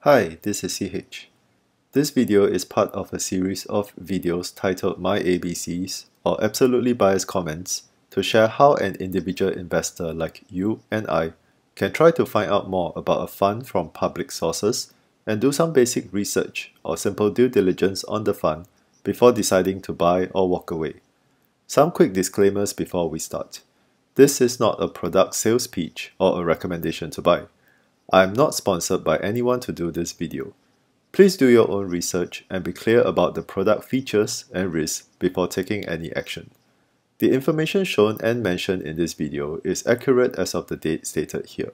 Hi, this is CH. This video is part of a series of videos titled My ABCs or Absolutely Biased Comments to share how an individual investor like you and I can try to find out more about a fund from public sources and do some basic research or simple due diligence on the fund before deciding to buy or walk away. Some quick disclaimers before we start. This is not a product sales pitch or a recommendation to buy. I am not sponsored by anyone to do this video. Please do your own research and be clear about the product features and risks before taking any action. The information shown and mentioned in this video is accurate as of the date stated here.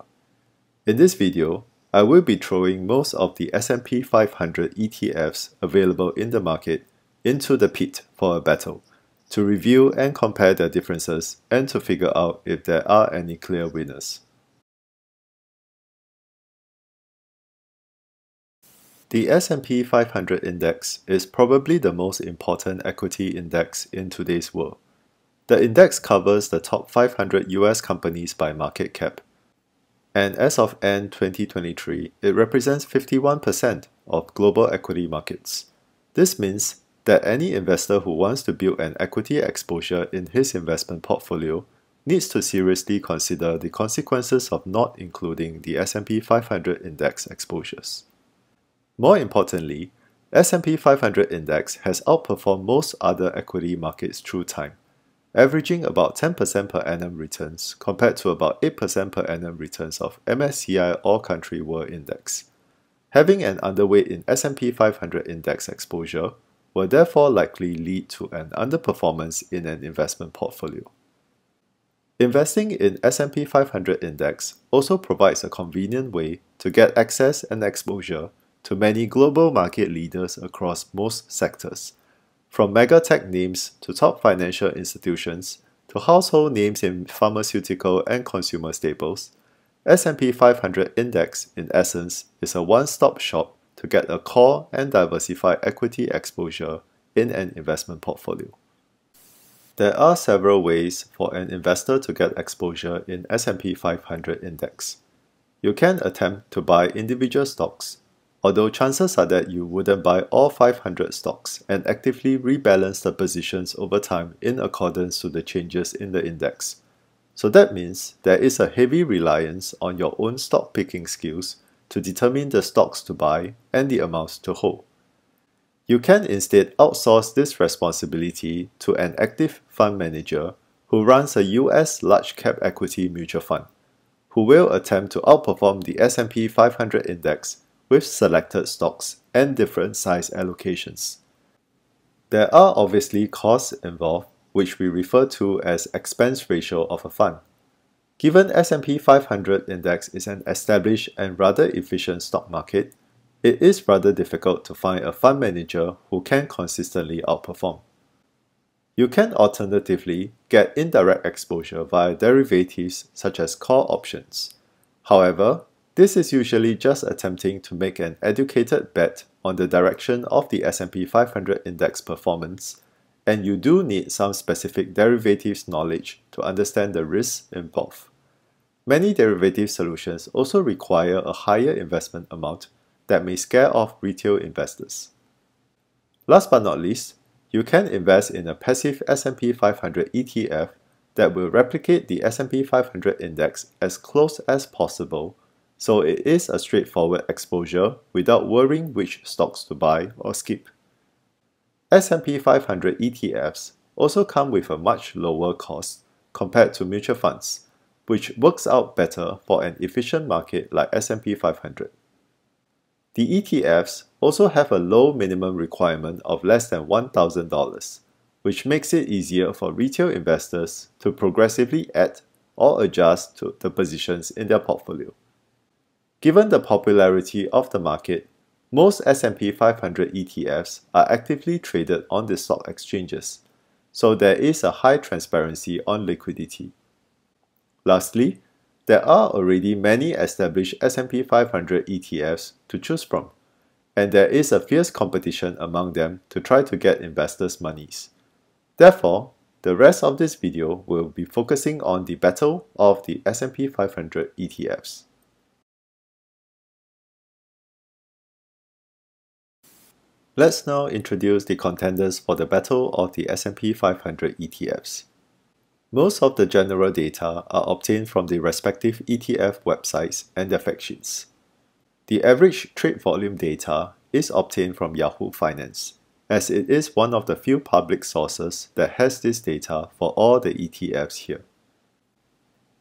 In this video, I will be throwing most of the S&P 500 ETFs available in the market into the pit for a battle, to review and compare their differences and to figure out if there are any clear winners. The S&P 500 index is probably the most important equity index in today's world. The index covers the top 500 US companies by market cap, and as of end 2023, it represents 51% of global equity markets. This means that any investor who wants to build an equity exposure in his investment portfolio needs to seriously consider the consequences of not including the S&P 500 index exposures. More importantly, S&P 500 index has outperformed most other equity markets through time, averaging about 10% per annum returns compared to about 8% per annum returns of MSCI All Country World Index. Having an underweight in S&P 500 index exposure will therefore likely lead to an underperformance in an investment portfolio. Investing in S&P 500 index also provides a convenient way to get access and exposure to many global market leaders across most sectors, from mega tech names to top financial institutions to household names in pharmaceutical and consumer staples. S&P 500 index, in essence, is a one-stop shop to get a core and diversified equity exposure in an investment portfolio. There are several ways for an investor to get exposure in S&P 500 index. You can attempt to buy individual stocks, although chances are that you wouldn't buy all 500 stocks and actively rebalance the positions over time in accordance to the changes in the index. So that means there is a heavy reliance on your own stock picking skills to determine the stocks to buy and the amounts to hold. You can instead outsource this responsibility to an active fund manager who runs a US large cap equity mutual fund, who will attempt to outperform the S&P 500 index with selected stocks and different size allocations. There are obviously costs involved, which we refer to as expense ratio of a fund. Given S&P 500 index is an established and rather efficient stock market, it is rather difficult to find a fund manager who can consistently outperform. You can alternatively get indirect exposure via derivatives such as call options. However, this is usually just attempting to make an educated bet on the direction of the S&P 500 index performance, and you do need some specific derivatives knowledge to understand the risks involved. Many derivative solutions also require a higher investment amount that may scare off retail investors. Last but not least, you can invest in a passive S&P 500 ETF that will replicate the S&P 500 index as close as possible, so it is a straightforward exposure without worrying which stocks to buy or skip. S&P 500 ETFs also come with a much lower cost compared to mutual funds, which works out better for an efficient market like S&P 500. The ETFs also have a low minimum requirement of less than $1,000, which makes it easier for retail investors to progressively add or adjust to the positions in their portfolio. Given the popularity of the market, most S&P 500 ETFs are actively traded on the stock exchanges, so there is a high transparency on liquidity. Lastly, there are already many established S&P 500 ETFs to choose from, and there is a fierce competition among them to try to get investors' monies. Therefore, the rest of this video will be focusing on the battle of the S&P 500 ETFs. Let's now introduce the contenders for the battle of the S&P 500 ETFs. Most of the general data are obtained from the respective ETF websites and their fact sheets. The average trade volume data is obtained from Yahoo Finance, as it is one of the few public sources that has this data for all the ETFs here.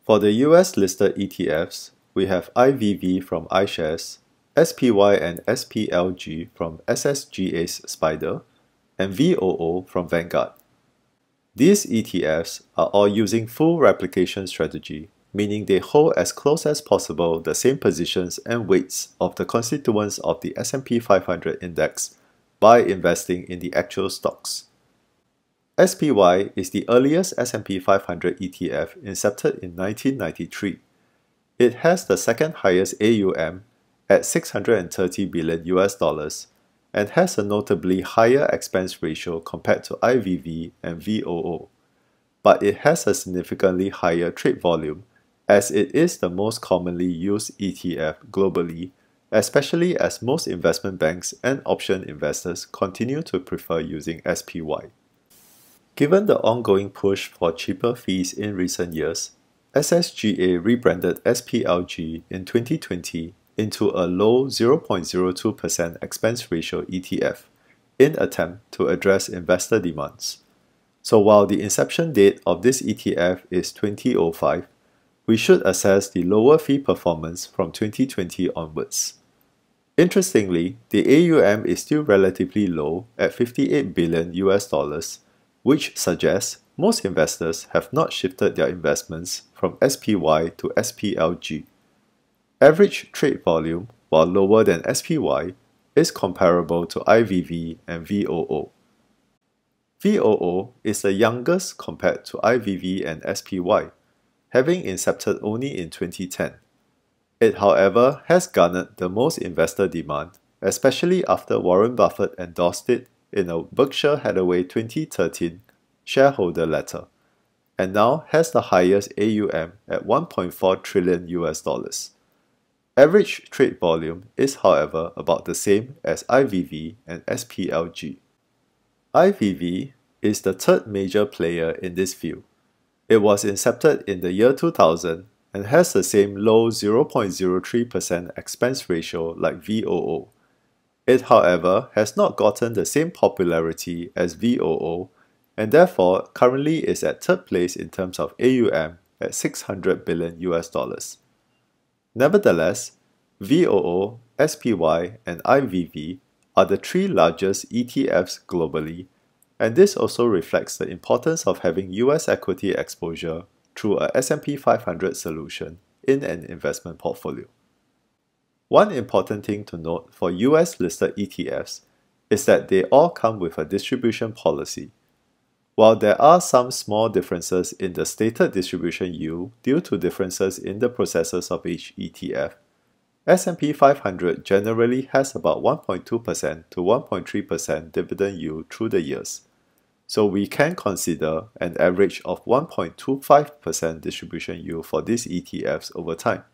For the US listed ETFs, we have IVV from iShares, SPY and SPLG from ssga's spyl, and VOO from Vanguard. These ETFs are all using full replication strategy, meaning they hold as close as possible the same positions and weights of the constituents of the S&P 500 index by investing in the actual stocks. SPY is the earliest S&P 500 ETF incepted in 1993. It has the second highest AUM at $630 billion and has a notably higher expense ratio compared to IVV and VOO. But it has a significantly higher trade volume as it is the most commonly used ETF globally, especially as most investment banks and option investors continue to prefer using SPY. Given the ongoing push for cheaper fees in recent years, ssga rebranded SPLG in 2020 into a low 0.02% expense ratio ETF in attempt to address investor demands. So while the inception date of this ETF is 2005, we should assess the lower fee performance from 2020 onwards. Interestingly, the AUM is still relatively low at $58 billion, which suggests most investors have not shifted their investments from SPY to SPLG. Average trade volume, while lower than SPY, is comparable to IVV and VOO. VOO is the youngest compared to IVV and SPY, having incepted only in 2010. It, however, has garnered the most investor demand, especially after Warren Buffett endorsed it in a Berkshire Hathaway 2013 shareholder letter, and now has the highest AUM at $1.4 trillion. Average trade volume is, however, about the same as IVV and SPLG. IVV is the third major player in this field. It was incepted in the year 2000 and has the same low 0.03% expense ratio like VOO. It, however, has not gotten the same popularity as VOO and therefore currently is at third place in terms of AUM at $600 billion. Nevertheless, VOO, SPY, and IVV are the three largest ETFs globally, and this also reflects the importance of having US equity exposure through a S&P 500 solution in an investment portfolio. One important thing to note for US listed ETFs is that they all come with a distribution policy. While there are some small differences in the stated distribution yield due to differences in the processes of each ETF, S&P 500 generally has about 1.2% to 1.3% dividend yield through the years, so we can consider an average of 1.25% distribution yield for these ETFs over time.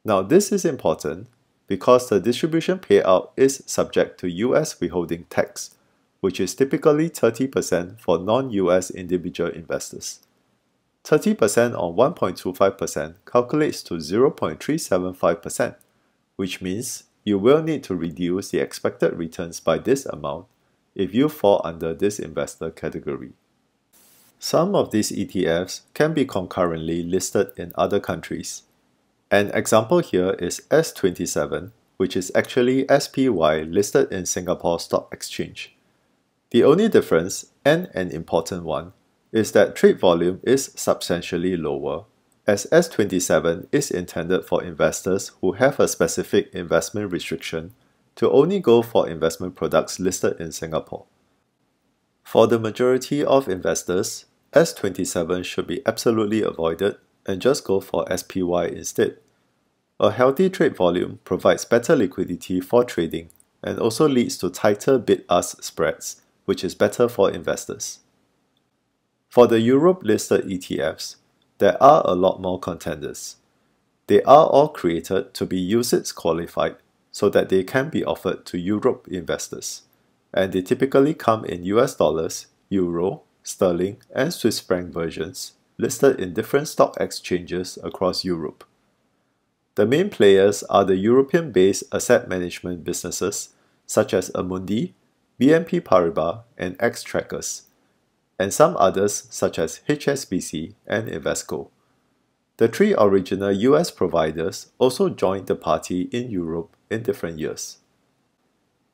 Now this is important because the distribution payout is subject to US withholding tax, which is typically 30% for non-US individual investors. 30% on 1.25% calculates to 0.375%, which means you will need to reduce the expected returns by this amount if you fall under this investor category. Some of these ETFs can be concurrently listed in other countries. An example here is S27, which is actually SPY listed in Singapore Stock Exchange. The only difference, and an important one, is that trade volume is substantially lower, as S27 is intended for investors who have a specific investment restriction to only go for investment products listed in Singapore. For the majority of investors, S27 should be absolutely avoided and just go for SPY instead. A healthy trade volume provides better liquidity for trading and also leads to tighter bid-ask spreads, which is better for investors. For the Europe-listed ETFs, there are a lot more contenders. They are all created to be UCITS qualified so that they can be offered to Europe investors. and they typically come in US dollars, euro, sterling, and Swiss franc versions, listed in different stock exchanges across Europe. The main players are the European-based asset management businesses such as Amundi, BNP Paribas, and Xtrackers, and some others such as hsbc and Invesco. The three original US providers also joined the party in Europe in different years.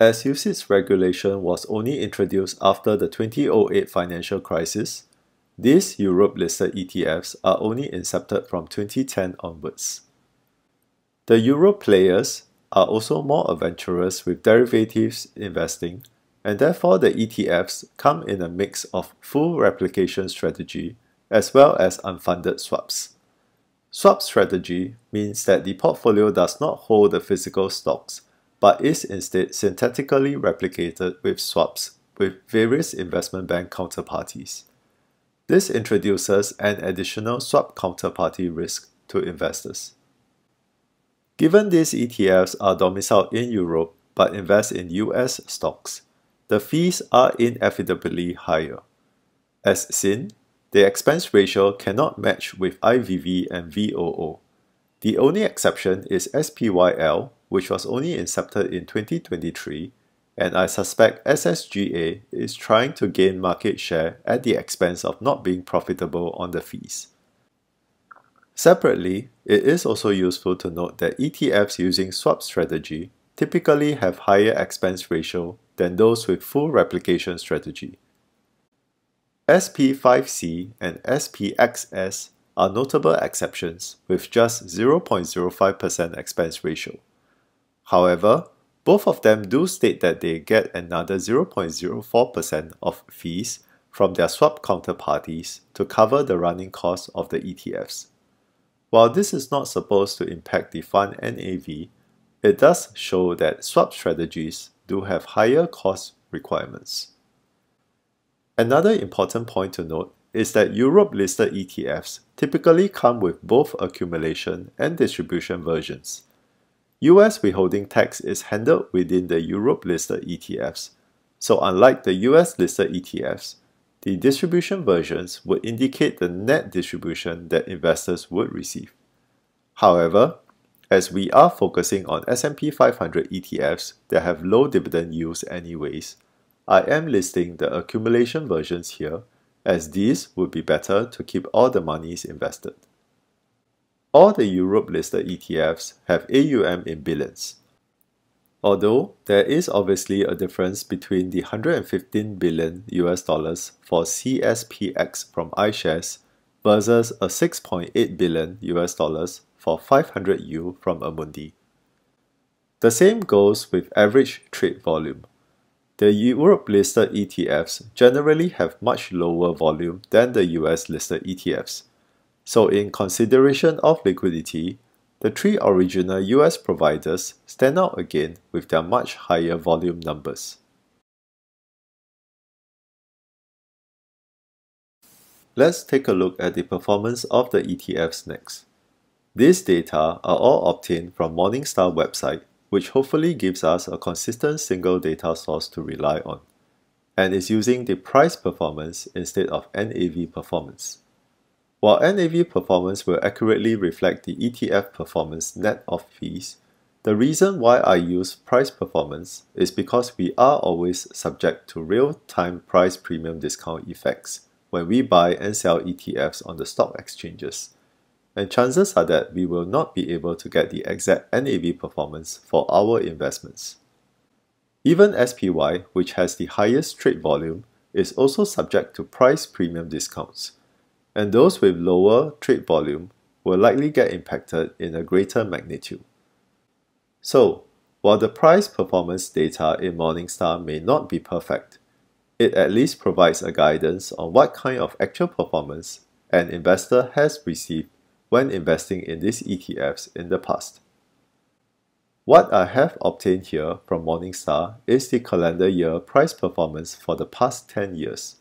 As UCITS regulation was only introduced after the 2008 financial crisis, these Europe-listed ETFs are only incepted from 2010 onwards. The Euro players are also more adventurous with derivatives investing, and therefore the ETFs come in a mix of full replication strategy as well as unfunded swaps. Swap strategy means that the portfolio does not hold the physical stocks, but is instead synthetically replicated with swaps with various investment bank counterparties. This introduces an additional swap counterparty risk to investors. Given these ETFs are domiciled in Europe but invest in US stocks, the fees are inevitably higher. As seen, the expense ratio cannot match with IVV and VOO. The only exception is SPYL, which was only incepted in 2023, and I suspect ssga is trying to gain market share at the expense of not being profitable on the fees. Separately, it is also useful to note that ETFs using swap strategy typically have higher expense ratio than those with full replication strategy. SP5C and spxs are notable exceptions with just 0.05% expense ratio. However, both of them do state that they get another 0.04% of fees from their swap counterparties to cover the running costs of the ETFs. While this is not supposed to impact the fund NAV, it does show that swap strategies do have higher cost requirements. Another important point to note is that Europe-listed ETFs typically come with both accumulation and distribution versions. US withholding tax is handled within the Europe-listed ETFs, so unlike the US-listed ETFs, the distribution versions would indicate the net distribution that investors would receive. However, as we are focusing on S&P 500 ETFs that have low dividend yields anyways, I am listing the accumulation versions here, as these would be better to keep all the monies invested. All the Europe-listed ETFs have AUM in billions. Although there is obviously a difference between the $115 billion for cspx from iShares versus a $6.8 billion for 500U from Amundi. The same goes with average trade volume. The Europe-listed ETFs generally have much lower volume than the US-listed ETFs. So in consideration of liquidity, the three original US providers stand out again with their much higher volume numbers. Let's take a look at the performance of the ETFs next. These data are all obtained from Morningstar website, which hopefully gives us a consistent single data source to rely on, and is using the price performance instead of NAV performance. While NAV performance will accurately reflect the ETF performance net of fees, the reason why I use price performance is because we are always subject to real-time price premium discount effects when we buy and sell ETFs on the stock exchanges, and chances are that we will not be able to get the exact NAV performance for our investments. Even SPY, which has the highest trade volume, is also subject to price premium discounts, and those with lower trade volume will likely get impacted in a greater magnitude. So, while the price performance data in Morningstar may not be perfect, it at least provides a guidance on what kind of actual performance an investor has received when investing in these ETFs in the past. What I have obtained here from Morningstar is the calendar year price performance for the past 10 years,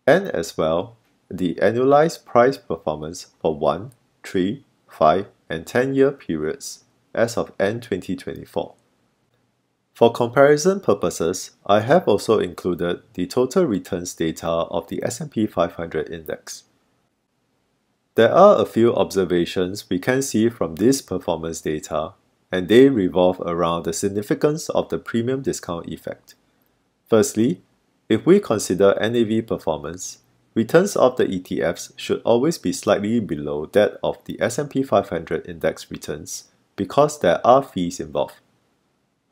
and as well the annualized price performance for 1, 3, 5, and 10-year periods as of end 2024. For comparison purposes, I have also included the total returns data of the S&P 500 index. There are a few observations we can see from this performance data, and they revolve around the significance of the premium discount effect. Firstly, if we consider NAV performance, returns of the ETFs should always be slightly below that of the S&P 500 index returns because there are fees involved.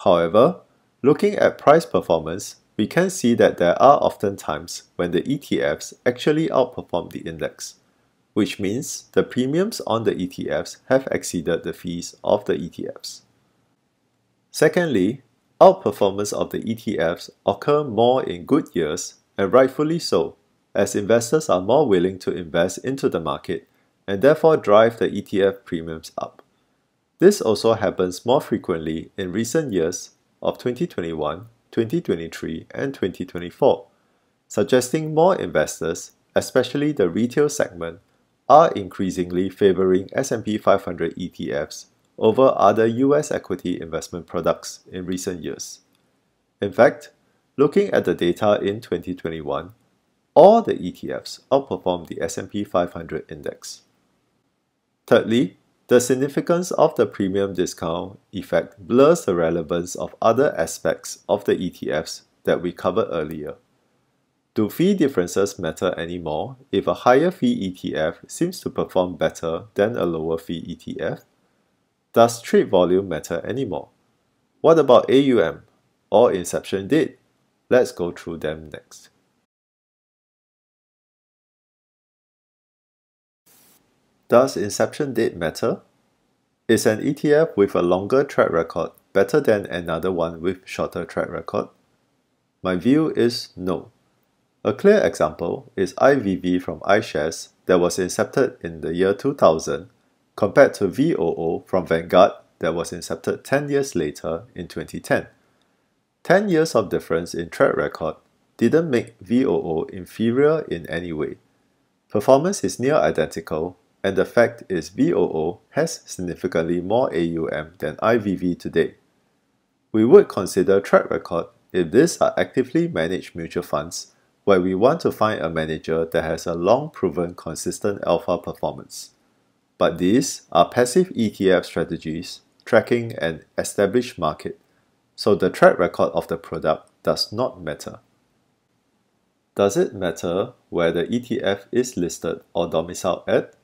However, looking at price performance, we can see that there are often times when the ETFs actually outperform the index, which means the premiums on the ETFs have exceeded the fees of the ETFs. Secondly, outperformance of the ETFs occur more in good years, and rightfully so, as investors are more willing to invest into the market and therefore drive the ETF premiums up. This also happens more frequently in recent years of 2021, 2023, and 2024, suggesting more investors, especially the retail segment, are increasingly favoring S&P 500 ETFs over other US equity investment products in recent years. In fact, looking at the data in 2021, all the ETFs outperformed the S&P 500 index. Thirdly, the significance of the premium discount effect blurs the relevance of other aspects of the ETFs that we covered earlier. Do fee differences matter anymore if a higher fee ETF seems to perform better than a lower fee ETF? Does trade volume matter anymore? What about AUM or inception date? Let's go through them next. Does inception date matter? Is an ETF with a longer track record better than another one with shorter track record? My view is no. A clear example is IVV from iShares that was incepted in the year 2000 compared to VOO from Vanguard that was incepted 10 years later in 2010. 10 years of difference in track record didn't make VOO inferior in any way. Performance is near identical, and the fact is VOO has significantly more AUM than IVV today. We would consider track record if these are actively managed mutual funds where we want to find a manager that has a long proven consistent alpha performance. But these are passive ETF strategies tracking an established market, so the track record of the product does not matter. Does it matter where the ETF is listed or domiciled at?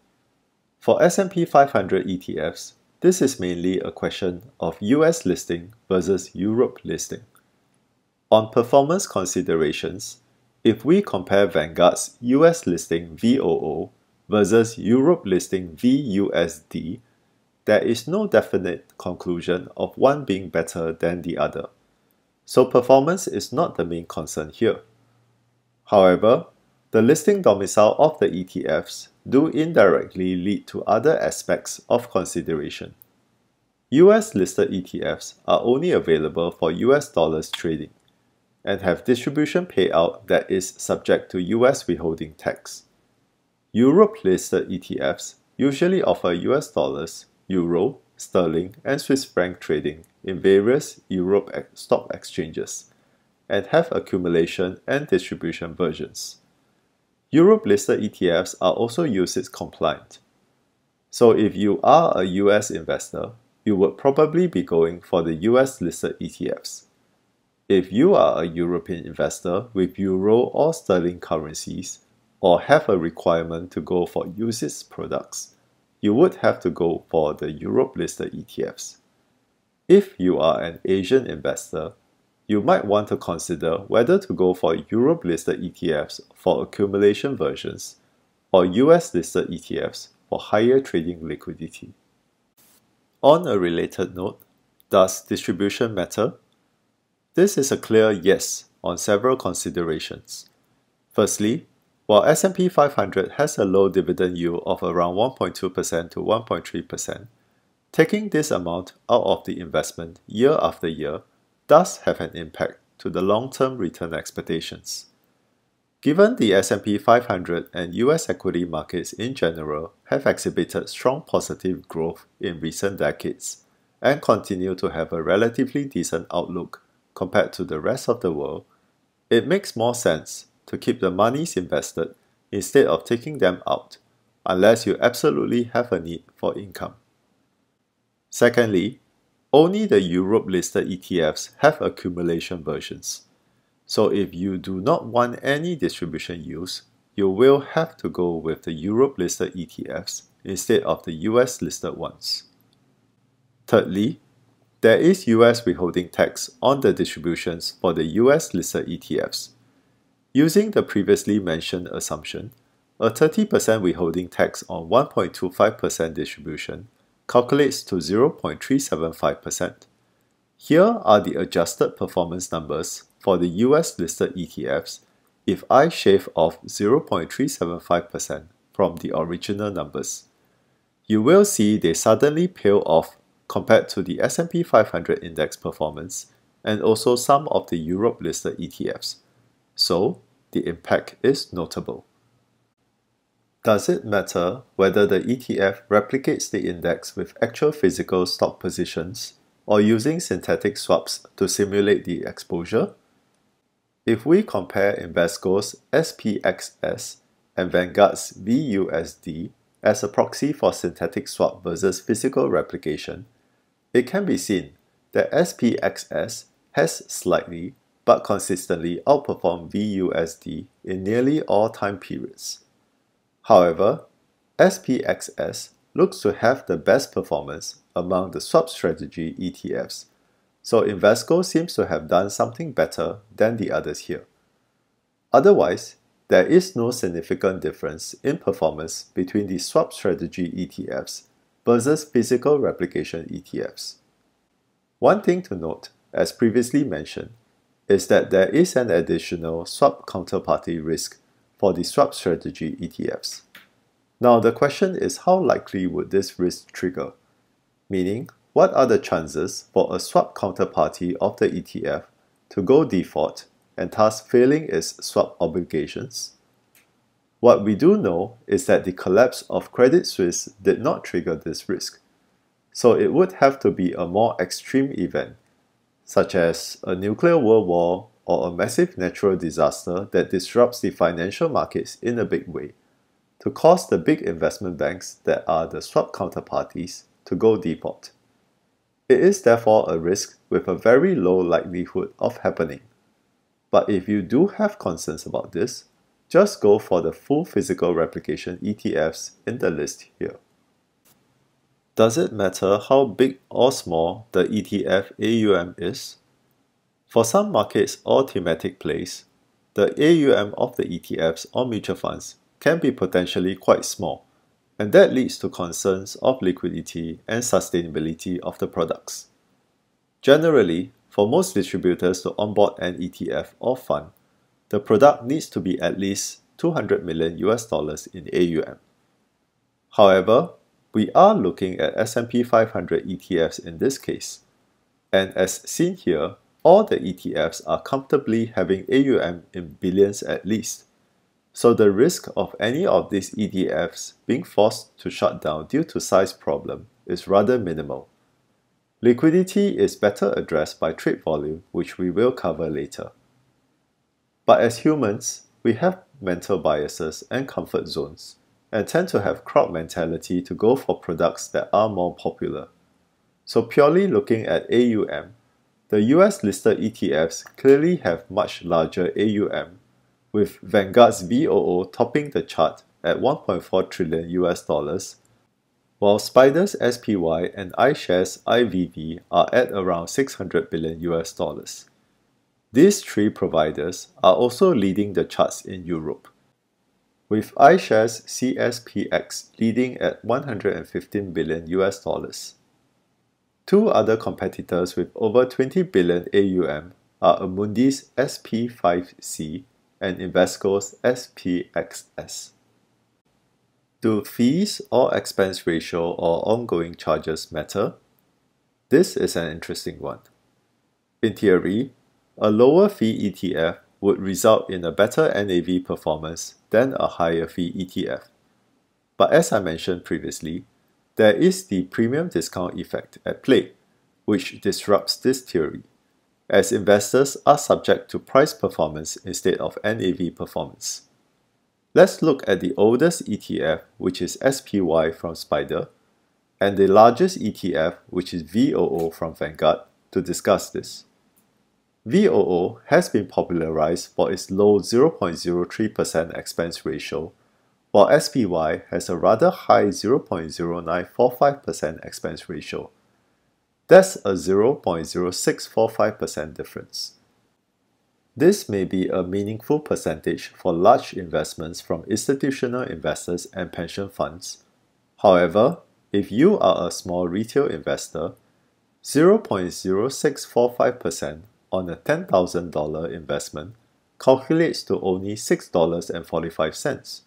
For S&P 500 ETFs, this is mainly a question of US listing versus Europe listing. On performance considerations, if we compare Vanguard's US listing VOO versus Europe listing VUSD, there is no definite conclusion of one being better than the other. So performance is not the main concern here. However, the listing domicile of the ETFs do indirectly lead to other aspects of consideration. US listed ETFs are only available for US dollars trading and have distribution payout that is subject to US withholding tax. Europe listed ETFs usually offer US dollars, Euro, Sterling, and Swiss franc trading in various Europe stock exchanges and have accumulation and distribution versions. Europe-listed ETFs are also UCITS compliant. So if you are a US investor, you would probably be going for the US-listed ETFs. If you are a European investor with Euro or Sterling currencies, or have a requirement to go for UCITS products, you would have to go for the Europe-listed ETFs. If you are an Asian investor, you might want to consider whether to go for Europe-listed ETFs for accumulation versions or US-listed ETFs for higher trading liquidity. On a related note, does distribution matter? This is a clear yes on several considerations. Firstly, while S&P 500 has a low dividend yield of around 1.2% to 1.3%, taking this amount out of the investment year after year does have an impact to the long-term return expectations. Given the S&P 500 and US equity markets in general have exhibited strong positive growth in recent decades and continue to have a relatively decent outlook compared to the rest of the world, it makes more sense to keep the monies invested instead of taking them out, unless you absolutely have a need for income. Secondly, only the Europe-listed ETFs have accumulation versions. So if you do not want any distribution use, you will have to go with the Europe-listed ETFs instead of the US-listed ones. Thirdly, there is US withholding tax on the distributions for the US-listed ETFs. Using the previously mentioned assumption, a 30% withholding tax on 1.25% distribution calculates to 0.375%. Here are the adjusted performance numbers for the US-listed ETFs if I shave off 0.375% from the original numbers. You will see they suddenly pale off compared to the S&P 500 index performance and also some of the Europe-listed ETFs. So, the impact is notable. Does it matter whether the ETF replicates the index with actual physical stock positions or using synthetic swaps to simulate the exposure? If we compare Invesco's spxs and Vanguard's vusd as a proxy for synthetic swap versus physical replication, it can be seen that spxs has slightly but consistently outperformed vusd in nearly all time periods. However, spxs looks to have the best performance among the swap strategy ETFs, so Invesco seems to have done something better than the others here. Otherwise, there is no significant difference in performance between the swap strategy ETFs versus physical replication ETFs. One thing to note, as previously mentioned, is that there is an additional swap counterparty risk for the swap strategy ETFs. Now the question is, how likely would this risk trigger? Meaning, what are the chances for a swap counterparty of the ETF to go default and thus failing its swap obligations? What we do know is that the collapse of Credit Suisse did not trigger this risk, so it would have to be a more extreme event, such as a nuclear world war or a massive natural disaster that disrupts the financial markets in a big way, to cause the big investment banks that are the swap counterparties to go default. It is therefore a risk with a very low likelihood of happening. But if you do have concerns about this, just go for the full physical replication ETFs in the list here. Does it matter how big or small the ETF AUM is? For some markets or thematic plays, the AUM of the ETFs or mutual funds can be potentially quite small, and that leads to concerns of liquidity and sustainability of the products. Generally, for most distributors to onboard an ETF or fund, the product needs to be at least $200 million in AUM. However, we are looking at S&P 500 ETFs in this case, and as seen here, all the ETFs are comfortably having AUM in billions at least. So the risk of any of these ETFs being forced to shut down due to size problem is rather minimal. Liquidity is better addressed by trade volume, which we will cover later. But as humans, we have mental biases and comfort zones, and tend to have crowd mentality to go for products that are more popular. So purely looking at AUM, the US listed ETFs clearly have much larger AUM, with Vanguard's VOO topping the chart at $1.4 trillion, while Spider's SPY and iShares IVV are at around $600 billion. These three providers are also leading the charts in Europe, with iShares cspx leading at $115 billion. Two other competitors with over 20 billion AUM are Amundi's SP5C and Invesco's spxs. Do fees or expense ratio or ongoing charges matter? This is an interesting one. In theory, a lower fee ETF would result in a better NAV performance than a higher fee ETF. But as I mentioned previously, there is the premium discount effect at play, which disrupts this theory. as investors are subject to price performance instead of NAV performance. Let's look at the oldest ETF, which is SPY from Spyl, and the largest ETF, which is VOO from Vanguard, to discuss this. VOO has been popularized for its low 0.03% expense ratio, while SPY has a rather high 0.0945% expense ratio. That's a 0.0645% difference. This may be a meaningful percentage for large investments from institutional investors and pension funds. However, if you are a small retail investor, 0.0645% on a $10,000 investment calculates to only $6.45,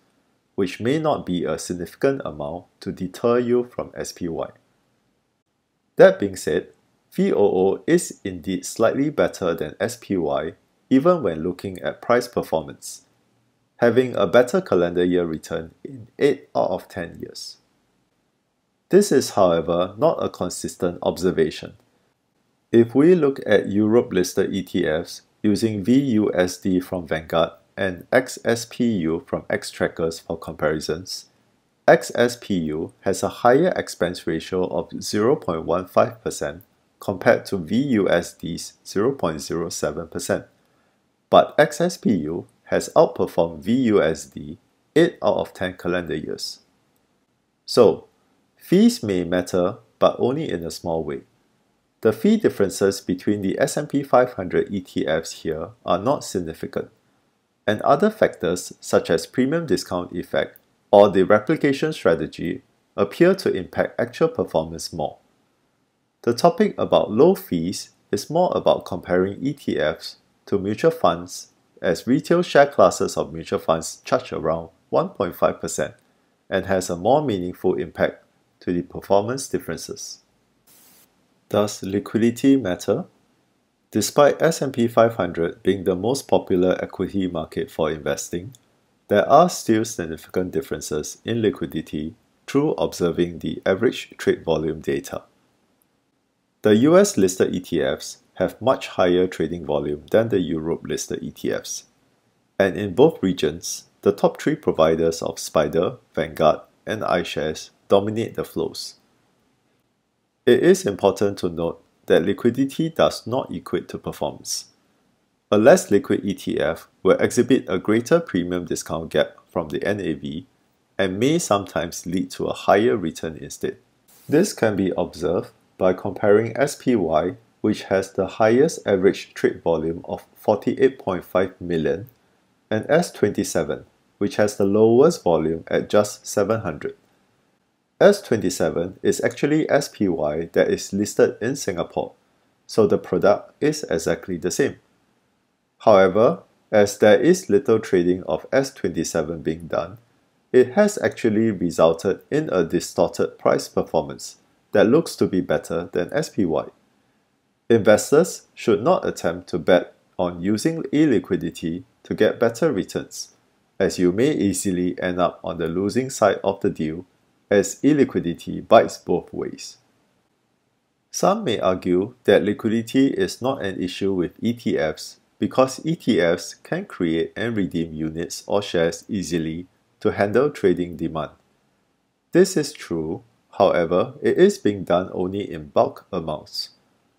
which may not be a significant amount to deter you from SPY. That being said, VOO is indeed slightly better than SPY even when looking at price performance, having a better calendar year return in 8 out of 10 years. This is, however, not a consistent observation. If we look at Europe-listed ETFs using vusd from Vanguard and xspu from xtrackers for comparisons, xspu has a higher expense ratio of 0.15% compared to VUSD's 0.07%. But xspu has outperformed VUSD 8 out of 10 calendar years. So, fees may matter, but only in a small way. The fee differences between the S&P 500 ETFs here are not significant, and other factors such as premium discount effect or the replication strategy appear to impact actual performance more. The topic about low fees is more about comparing ETFs to mutual funds, as retail share classes of mutual funds charge around 1.5% and has a more meaningful impact to the performance differences. Does liquidity matter? Despite S&P 500 being the most popular equity market for investing, there are still significant differences in liquidity through observing the average trade volume data. The US listed ETFs have much higher trading volume than the Europe listed ETFs, and in both regions, the top 3 providers of Spyl, Vanguard, and iShares dominate the flows. It is important to note that liquidity does not equate to performance. A less liquid ETF will exhibit a greater premium discount gap from the NAV and may sometimes lead to a higher return instead. This can be observed by comparing SPY, which has the highest average trade volume of 48.5 million, and S27, which has the lowest volume at just 700. S27 is actually SPY that is listed in Singapore, so the product is exactly the same. However, as there is little trading of S27 being done, it has actually resulted in a distorted price performance that looks to be better than SPY. Investors should not attempt to bet on using illiquidity to get better returns, as you may easily end up on the losing side of the deal, as illiquidity bites both ways. Some may argue that liquidity is not an issue with ETFs because ETFs can create and redeem units or shares easily to handle trading demand. This is true, however, it is being done only in bulk amounts.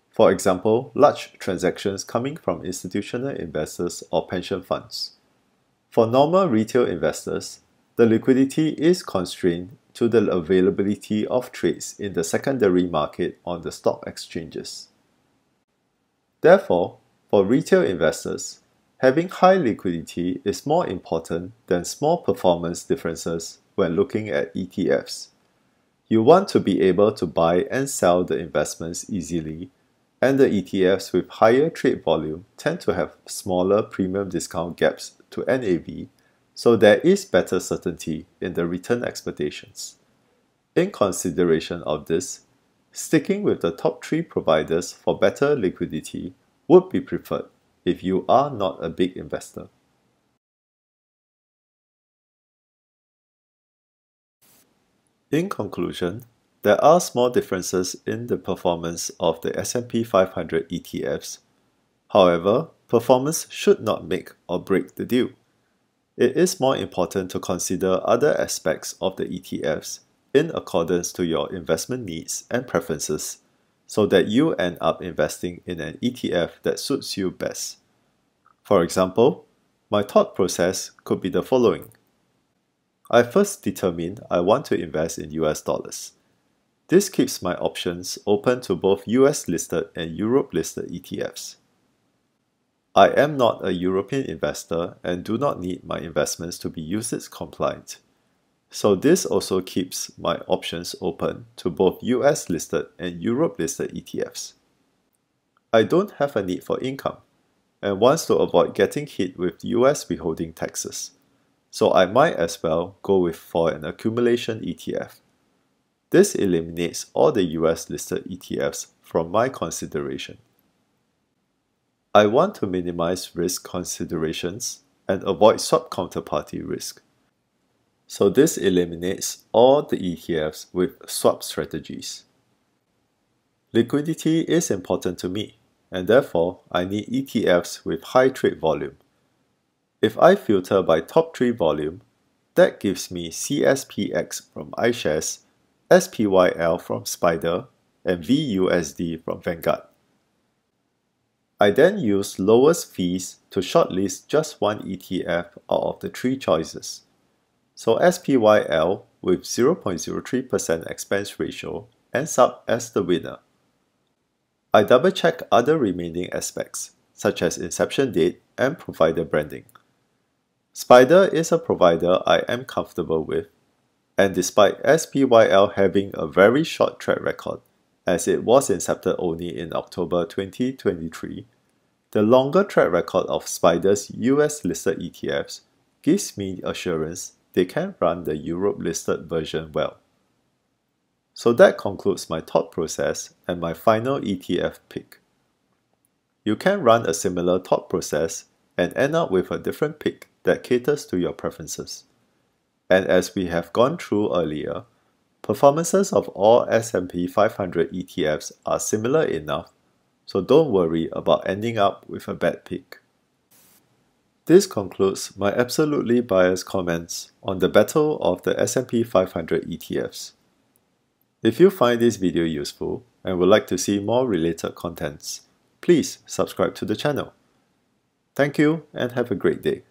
For example, large transactions coming from institutional investors or pension funds. For normal retail investors, the liquidity is constrained to the availability of trades in the secondary market on the stock exchanges. Therefore, for retail investors, having high liquidity is more important than small performance differences when looking at ETFs. You want to be able to buy and sell the investments easily, and the ETFs with higher trade volume tend to have smaller premium discount gaps to NAV, so there is better certainty in the return expectations. In consideration of this, sticking with the top 3 providers for better liquidity would be preferred if you are not a big investor. In conclusion, there are small differences in the performance of the S&P 500 ETFs, However, performance should not make or break the deal. It is more important to consider other aspects of the ETFs in accordance to your investment needs and preferences, so that you end up investing in an ETF that suits you best. For example, my thought process could be the following. I first determine I want to invest in US dollars. This keeps my options open to both US listed and Europe listed ETFs. I am not a European investor and do not need my investments to be UCITS compliant. So this also keeps my options open to both US listed and Europe listed ETFs. I don't have a need for income and wants to avoid getting hit with US withholding taxes. So I might as well go for an accumulation ETF. This eliminates all the US listed ETFs from my consideration. I want to minimize risk considerations and avoid swap counterparty risk. So this eliminates all the ETFs with swap strategies. Liquidity is important to me, and therefore I need ETFs with high trade volume. If I filter by top 3 volume, that gives me cspx from ishares, spyl from spdr, and vusd from vanguard. I then use lowest fees to shortlist just one ETF out of the 3 choices. So SPYL with 0.03% expense ratio ends up as the winner. I double check other remaining aspects, such as inception date and provider branding. spdr is a provider I am comfortable with, and despite SPYL having a very short track record, as it was incepted only in October 2023, the longer track record of spdr's US listed ETFs gives me assurance they can run the Europe listed version well. So that concludes my thought process and my final ETF pick. You can run a similar thought process and end up with a different pick that caters to your preferences. And as we have gone through earlier, performances of all S&P 500 ETFs are similar enough, so don't worry about ending up with a bad pick. This concludes my absolutely biased comments on the battle of the S&P 500 ETFs. If you find this video useful and would like to see more related contents, please subscribe to the channel. Thank you and have a great day.